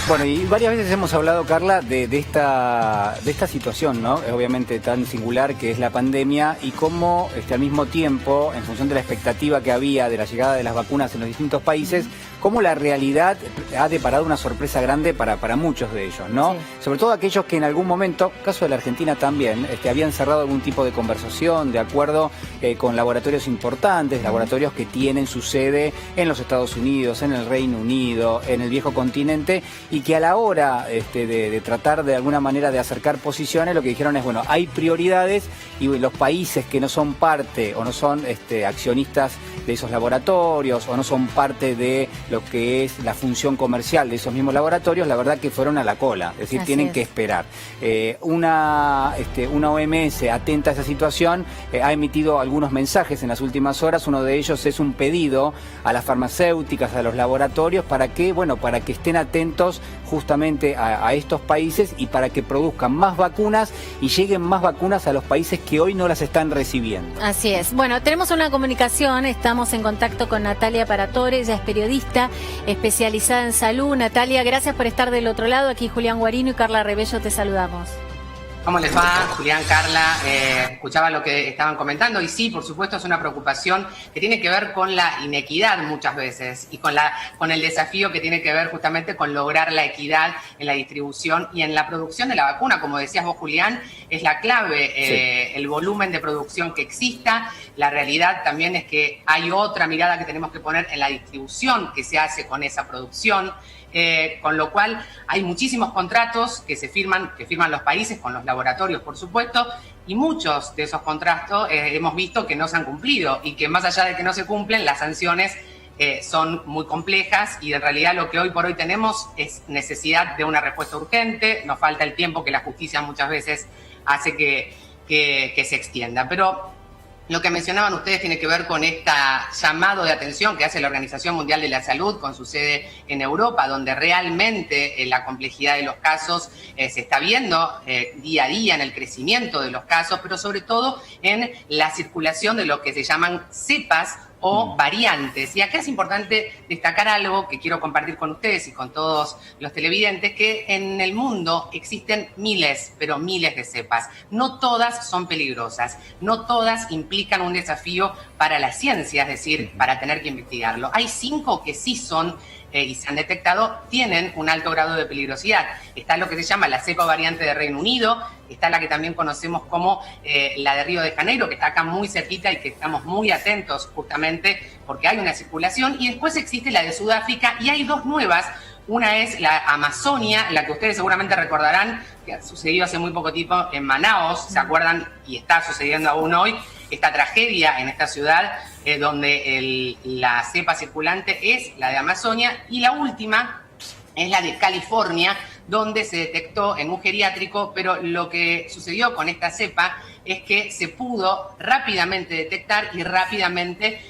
Bueno, y varias veces hemos hablado, Carla, de esta situación, ¿no? Obviamente tan singular que es la pandemia y cómo al mismo tiempo, en función de la expectativa que había de la llegada de las vacunas en los distintos países, cómo la realidad ha deparado una sorpresa grande para muchos de ellos, ¿no? Sí. Sobre todo aquellos que en algún momento, caso de la Argentina también, habían cerrado algún tipo de conversación, de acuerdo con laboratorios importantes, laboratorios que tienen su sede en los Estados Unidos, en el Reino Unido, en el viejo continente, y que a la hora de tratar de alguna manera de acercar posiciones, lo que dijeron es, bueno, hay prioridades y los países que no son parte o no son accionistas de esos laboratorios o no son parte de lo que es la función comercial de esos mismos laboratorios, la verdad que fueron a la cola, es decir, tienen que esperar. Una OMS atenta a esa situación ha emitido algunos mensajes en las últimas horas, uno de ellos es un pedido a las farmacéuticas, a los laboratorios, para que estén atentos justamente a estos países y para que produzcan más vacunas y lleguen más vacunas a los países que hoy no las están recibiendo. Así es. Bueno, tenemos una comunicación, estamos en contacto con Natalia Paratore, ella es periodista especializada en salud. Natalia, gracias por estar del otro lado. Aquí Julián Guarino y Carla Rebello te saludamos. ¿Cómo les va, Julián, Carla? Escuchaba lo que estaban comentando y sí, por supuesto, es una preocupación que tiene que ver con la inequidad muchas veces y con el desafío que tiene que ver justamente con lograr la equidad en la distribución y en la producción de la vacuna. Como decías vos, Julián, es la clave, sí. El volumen de producción que exista. La realidad también es que hay otra mirada que tenemos que poner en la distribución que se hace con esa producción. Con lo cual hay muchísimos contratos que firman los países con los laboratorios, por supuesto, y muchos de esos contratos hemos visto que no se han cumplido y que más allá de que no se cumplen, las sanciones son muy complejas y en realidad lo que hoy por hoy tenemos es necesidad de una respuesta urgente. Nos falta el tiempo que la justicia muchas veces hace que se extienda, pero lo que mencionaban ustedes tiene que ver con este llamado de atención que hace la Organización Mundial de la Salud con su sede en Europa, donde realmente la complejidad de los casos se está viendo día a día en el crecimiento de los casos, pero sobre todo en la circulación de lo que se llaman cepas o variantes. Y acá es importante destacar algo que quiero compartir con ustedes y con todos los televidentes, que en el mundo existen miles, pero miles de cepas. No todas son peligrosas, no todas implican un desafío para la ciencia, es decir, para tener que investigarlo. Hay 5 que sí son y se han detectado, tienen un alto grado de peligrosidad. Está lo que se llama la cepa variante de Reino Unido, está la que también conocemos como la de Río de Janeiro, que está acá muy cerquita y que estamos muy atentos justamente porque hay una circulación, y después existe la de Sudáfrica y hay 2 nuevas. Una es la Amazonia, la que ustedes seguramente recordarán, que ha sucedido hace muy poco tiempo en Manaos, ¿se acuerdan? Y está sucediendo aún hoy, esta tragedia en esta ciudad donde la cepa circulante es la de Amazonia, y la última es la de California, donde se detectó en un geriátrico, pero lo que sucedió con esta cepa es que se pudo rápidamente detectar y rápidamente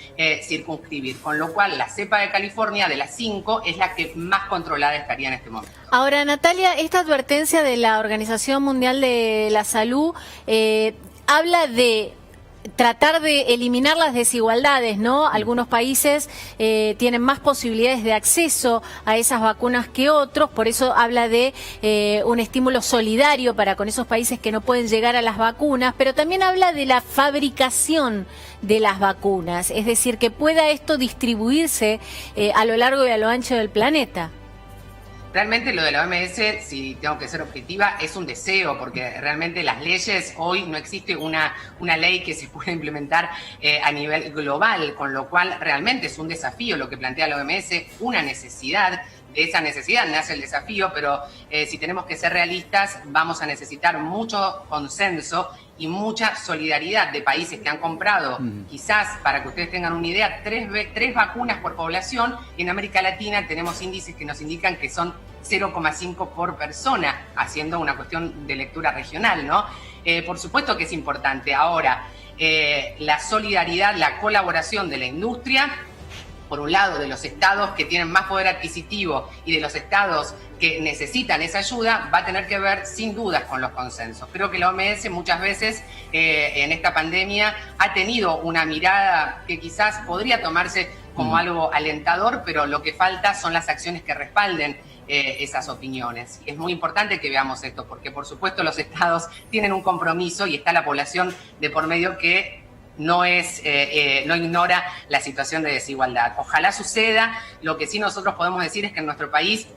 circunscribir, con lo cual la cepa de California, de las 5, es la que más controlada estaría en este momento. Ahora, Natalia, esta advertencia de la Organización Mundial de la Salud habla de tratar de eliminar las desigualdades, ¿no? Algunos países tienen más posibilidades de acceso a esas vacunas que otros, por eso habla de un estímulo solidario para con esos países que no pueden llegar a las vacunas, pero también habla de la fabricación de las vacunas, es decir, que pueda esto distribuirse a lo largo y a lo ancho del planeta. Realmente lo de la OMS, si tengo que ser objetiva, es un deseo, porque realmente las leyes, hoy no existe una ley que se pueda implementar a nivel global, con lo cual realmente es un desafío lo que plantea la OMS, una necesidad. De esa necesidad nace el desafío, pero si tenemos que ser realistas, vamos a necesitar mucho consenso y mucha solidaridad de países que han comprado, quizás, para que ustedes tengan una idea, 3 vacunas por población. En América Latina tenemos índices que nos indican que son 0,5 por persona, haciendo una cuestión de lectura regional, ¿no? Por supuesto que es importante. Ahora, la solidaridad, la colaboración de la industria, por un lado, de los estados que tienen más poder adquisitivo y de los estados que necesitan esa ayuda, va a tener que ver sin dudas con los consensos. Creo que la OMS muchas veces en esta pandemia ha tenido una mirada que quizás podría tomarse como algo alentador, pero lo que falta son las acciones que respalden esas opiniones. Es muy importante que veamos esto, porque por supuesto los estados tienen un compromiso y está la población de por medio que no ignora la situación de desigualdad. Ojalá suceda. Lo que sí nosotros podemos decir es que en nuestro país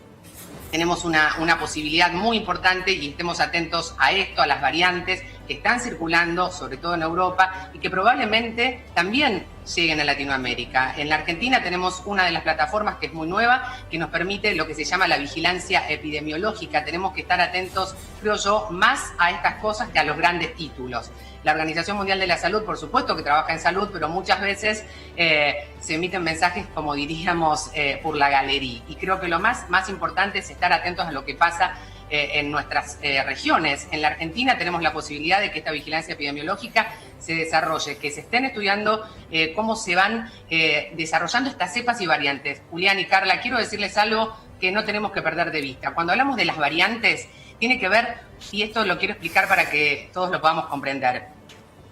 tenemos una posibilidad muy importante y estemos atentos a esto, a las variantes que están circulando, sobre todo en Europa, y que probablemente también lleguen a Latinoamérica. En la Argentina tenemos una de las plataformas que es muy nueva, que nos permite lo que se llama la vigilancia epidemiológica. Tenemos que estar atentos, creo yo, más a estas cosas que a los grandes títulos. La Organización Mundial de la Salud, por supuesto que trabaja en salud, pero muchas veces se emiten mensajes, como diríamos, por la galería. Y creo que lo más importante es estar atentos a lo que pasa en nuestras regiones. En la Argentina tenemos la posibilidad de que esta vigilancia epidemiológica se desarrolle, que se estén estudiando cómo se van desarrollando estas cepas y variantes. Julián y Carla, quiero decirles algo que no tenemos que perder de vista. Cuando hablamos de las variantes, tiene que ver, y esto lo quiero explicar para que todos lo podamos comprender.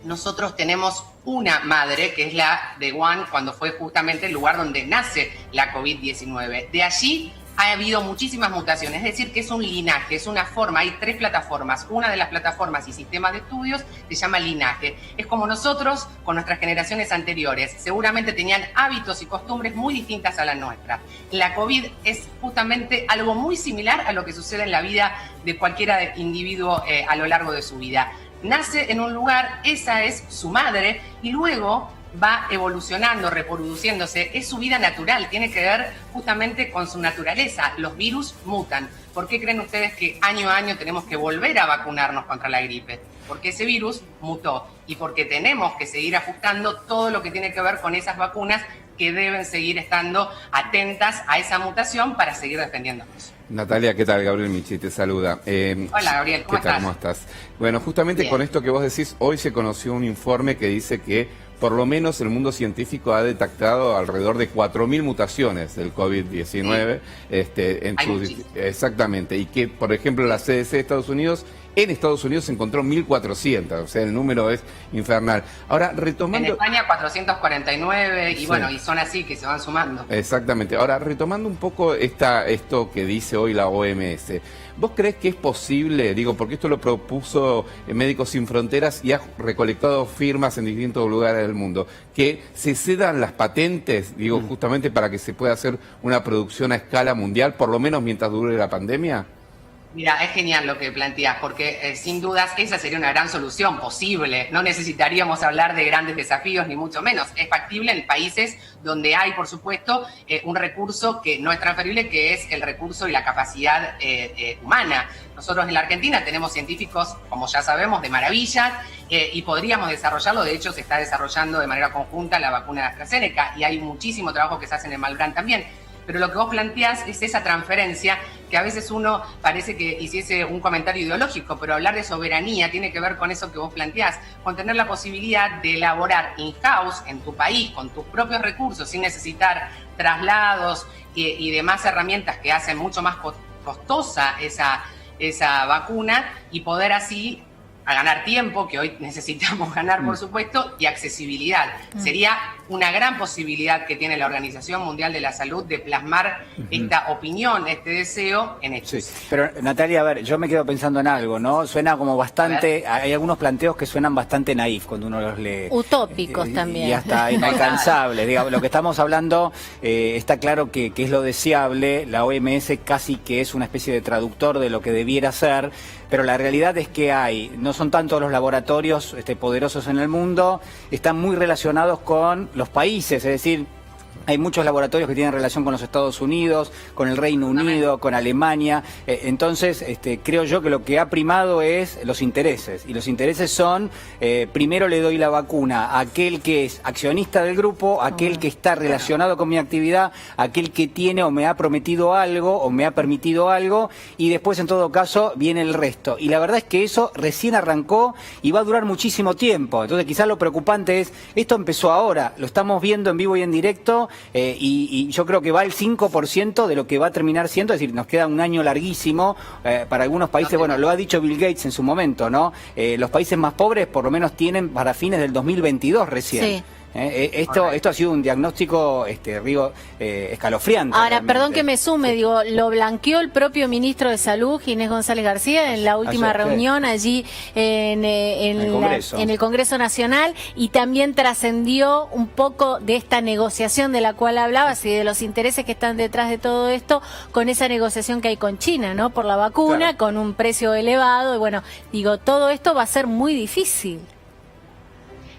Nosotros tenemos una madre, que es la de Wuhan, cuando fue justamente el lugar donde nace la COVID-19. De allí ha habido muchísimas mutaciones, es decir, que es un linaje, es una forma, hay 3 plataformas. Una de las plataformas y sistemas de estudios se llama linaje. Es como nosotros, con nuestras generaciones anteriores, seguramente tenían hábitos y costumbres muy distintas a la nuestra. La COVID es justamente algo muy similar a lo que sucede en la vida de cualquier individuo a lo largo de su vida. Nace en un lugar, esa es su madre, y luego va evolucionando, reproduciéndose. Es su vida natural, tiene que ver justamente con su naturaleza. Los virus mutan. ¿Por qué creen ustedes que año a año tenemos que volver a vacunarnos contra la gripe? Porque ese virus mutó y porque tenemos que seguir ajustando todo lo que tiene que ver con esas vacunas que deben seguir estando atentas a esa mutación para seguir defendiéndonos. Natalia, ¿qué tal? Gabriel Michi te saluda. Hola, Gabriel, ¿cómo estás? ¿Cómo estás? Bueno, justamente con esto que vos decís, hoy se conoció un informe que dice que por lo menos el mundo científico ha detectado alrededor de 4.000 mutaciones del COVID-19. Exactamente, y que, por ejemplo, la CDC de Estados Unidos, en Estados Unidos se encontró 1.400, o sea, el número es infernal. Ahora, retomando... En España 449, y sí, bueno, y son así que se van sumando. Exactamente. Ahora, retomando un poco esto que dice hoy la OMS, ¿vos crees que es posible, digo, porque esto lo propuso Médicos Sin Fronteras y ha recolectado firmas en distintos lugares del mundo, que se cedan las patentes, digo, justamente para que se pueda hacer una producción a escala mundial, por lo menos mientras dure la pandemia? Mira, es genial lo que planteas, porque sin dudas esa sería una gran solución posible. No necesitaríamos hablar de grandes desafíos, ni mucho menos. Es factible en países donde hay, por supuesto, un recurso que no es transferible, que es el recurso y la capacidad humana. Nosotros en la Argentina tenemos científicos, como ya sabemos, de maravilla, y podríamos desarrollarlo. De hecho, se está desarrollando de manera conjunta la vacuna de AstraZeneca, y hay muchísimo trabajo que se hace en el Malbrán también. Pero lo que vos planteás es esa transferencia que a veces uno parece que hiciese un comentario ideológico, pero hablar de soberanía tiene que ver con eso que vos planteás, con tener la posibilidad de elaborar in-house en tu país, con tus propios recursos, sin necesitar traslados y demás herramientas que hacen mucho más costosa esa vacuna, y poder así a ganar tiempo, que hoy necesitamos ganar, por supuesto, y accesibilidad. Sería una gran posibilidad que tiene la Organización Mundial de la Salud de plasmar esta opinión, este deseo en hechos. Sí. Pero, Natalia, a ver, yo me quedo pensando en algo, ¿no? Suena como bastante, hay algunos planteos que suenan bastante naif cuando uno los lee. Utópicos también. Y hasta inalcanzables. Digamos, lo que estamos hablando, está claro que es lo deseable. La OMS casi que es una especie de traductor de lo que debiera ser, pero la realidad es que no son tantos los laboratorios poderosos en el mundo, están muy relacionados con los países, es decir, hay muchos laboratorios que tienen relación con los Estados Unidos, con el Reino Unido, con Alemania. Entonces, creo yo que lo que ha primado es los intereses. Y los intereses son, primero le doy la vacuna a aquel que es accionista del grupo, a aquel que está relacionado con mi actividad, a aquel que tiene o me ha prometido algo o me ha permitido algo, y después, en todo caso, viene el resto. Y la verdad es que eso recién arrancó y va a durar muchísimo tiempo. Entonces, quizás lo preocupante es, esto empezó ahora, lo estamos viendo en vivo y en directo, y yo creo que va el 5% de lo que va a terminar siendo, es decir, nos queda un año larguísimo para algunos países. Bueno, lo ha dicho Bill Gates en su momento, ¿no? Los países más pobres por lo menos tienen para fines del 2022 recién. Sí. Esto ha sido un diagnóstico escalofriante. Ahora, realmente. perdón que me sume, Sí. digo, lo blanqueó el propio ministro de Salud, Ginés González García, en la última Ayer, sí. reunión allí en el Congreso Nacional, y también trascendió un poco de esta negociación de la cual hablabas y de los intereses que están detrás de todo esto, con esa negociación que hay con China, ¿no? Por la vacuna, Claro. con un precio elevado, y bueno, digo, todo esto va a ser muy difícil.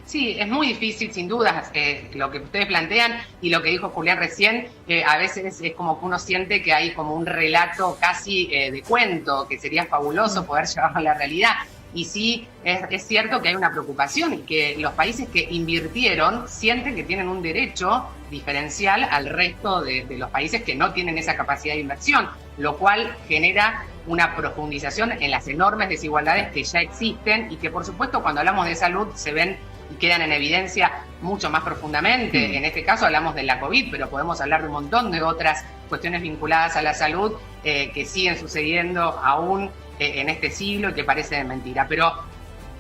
Sí, es muy difícil, sin dudas, lo que ustedes plantean y lo que dijo Julián recién. A veces es como que uno siente que hay como un relato casi de cuento, que sería fabuloso poder llevarlo a la realidad. Y sí, es cierto que hay una preocupación y que los países que invirtieron sienten que tienen un derecho diferencial al resto de los países que no tienen esa capacidad de inversión, lo cual genera una profundización en las enormes desigualdades que ya existen y que, por supuesto, cuando hablamos de salud se ven y quedan en evidencia mucho más profundamente. En este caso hablamos de la COVID, pero podemos hablar de un montón de otras cuestiones vinculadas a la salud que siguen sucediendo aún en este siglo y que parece de mentira. Pero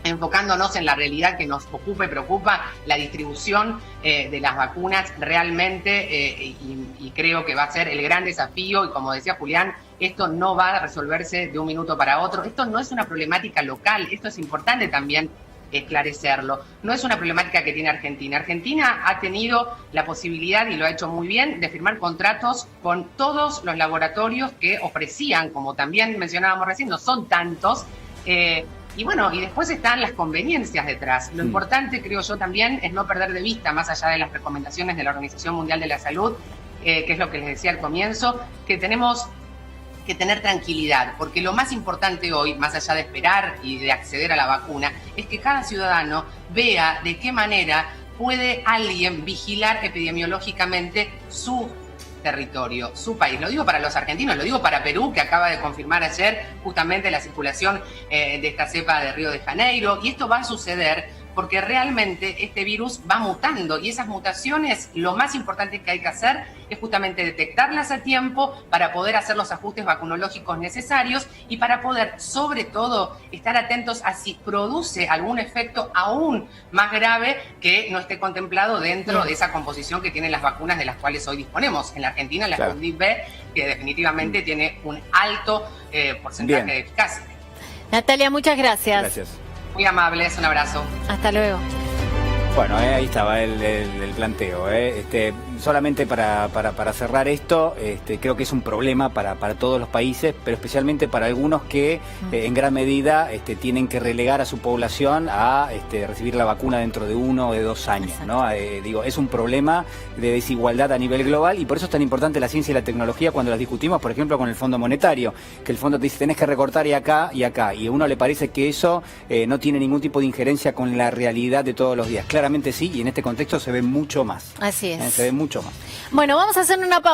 enfocándonos en la realidad que nos ocupa y preocupa, la distribución de las vacunas realmente, y creo que va a ser el gran desafío, y como decía Julián, esto no va a resolverse de un minuto para otro. Esto no es una problemática local, esto es importante también esclarecerlo. No es una problemática que tiene Argentina. Argentina ha tenido la posibilidad, y lo ha hecho muy bien, de firmar contratos con todos los laboratorios que ofrecían, como también mencionábamos recién, no son tantos, y bueno, y después están las conveniencias detrás. Lo importante, creo yo también, es no perder de vista, más allá de las recomendaciones de la Organización Mundial de la Salud, que es lo que les decía al comienzo, que tenemos que tener tranquilidad, porque lo más importante hoy, más allá de esperar y de acceder a la vacuna, es que cada ciudadano vea de qué manera puede alguien vigilar epidemiológicamente su territorio, su país. Lo digo para los argentinos, lo digo para Perú, que acaba de confirmar ayer justamente la circulación de esta cepa de Río de Janeiro, y esto va a suceder porque realmente este virus va mutando, y esas mutaciones, lo más importante que hay que hacer es justamente detectarlas a tiempo para poder hacer los ajustes vacunológicos necesarios y para poder, sobre todo, estar atentos a si produce algún efecto aún más grave que no esté contemplado dentro de esa composición que tienen las vacunas de las cuales hoy disponemos. En la Argentina, la Sputnik V, que definitivamente tiene un alto porcentaje de eficacia. Natalia, muchas gracias. Gracias. Muy amables, un abrazo. Hasta luego. Bueno, ahí estaba el planteo. Solamente para cerrar esto, creo que es un problema para todos los países, pero especialmente para algunos que en gran medida tienen que relegar a su población a recibir la vacuna dentro de 1 o de 2 años, ¿no? Es un problema de desigualdad a nivel global, y por eso es tan importante la ciencia y la tecnología cuando las discutimos, por ejemplo, con el Fondo Monetario, que el fondo te dice tenés que recortar y acá, y a uno le parece que eso no tiene ningún tipo de injerencia con la realidad de todos los días. Claramente sí, y en este contexto se ve mucho más. Así es. Se ve mucho más. Bueno, vamos a hacer una pausa.